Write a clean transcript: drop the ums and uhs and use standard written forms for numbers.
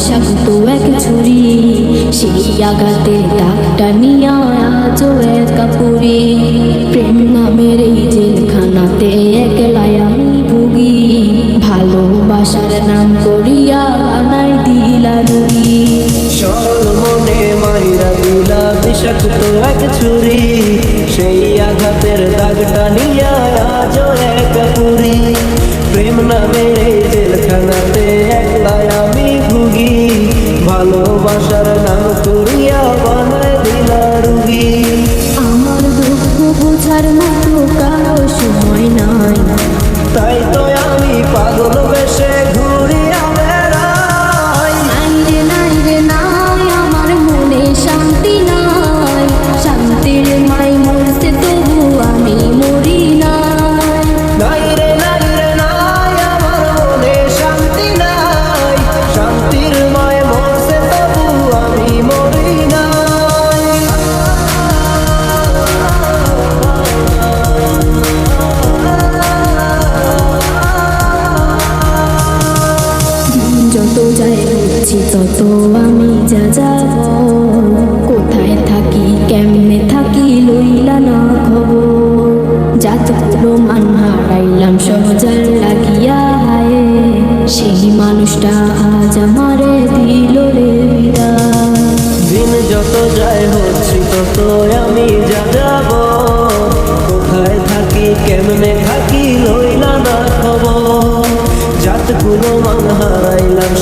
বিষাক্ত এক ছুরি, সেই আঘাতে ডাকটা নিয়া আজও একা পুরি। প্রেম নামের এই জেলখানাতে একলাই আমি ভুগি, ভালোবাসার নাম করিয়া বানাই দিলা রুগী। সরল মনে মাইরা দিলা বিষাক্ত এক ছুরি, সেই আঘাতের দাগটা নিয়া আজও একা পুরি। প্রেম নামের এই জেলখানাতে একলাই আমি ভুগি, ভালোবাসার নাম করিয়া বানায় দিলা রুগী। আমার দুঃখ বোঝার মতো কারো সময় নাই, তাই তো আমি পাগল বেশে ঘুরিয়া বেড়াই। নাই রে নাই রে নাই, আমার মনে শান্তি নাই। শান্তির মাই মরছে তবু আমি মরি নাই। নাই রে নাই রে নাই, আমার মনে শান্তি নাই। শান্তির মায় মরছে তবু আমি মরি নাই। দিন যত যায় বুঝছি তত আমি যা যাব, কোথায় থাকি কেমনে থাকি লইলা না খবর। যাতগুলো মান হারাইলাম সহজার লাগিয়া হায়, সেই মানুষটা আজ আমারে দিল রে বিদায়। দিন যত যায় হচ্ছি তত আমি যা যাব, কোথায় থাকি কেমনে থাকি লইলা না খবর। জাতগুলো মান হারাইলাম।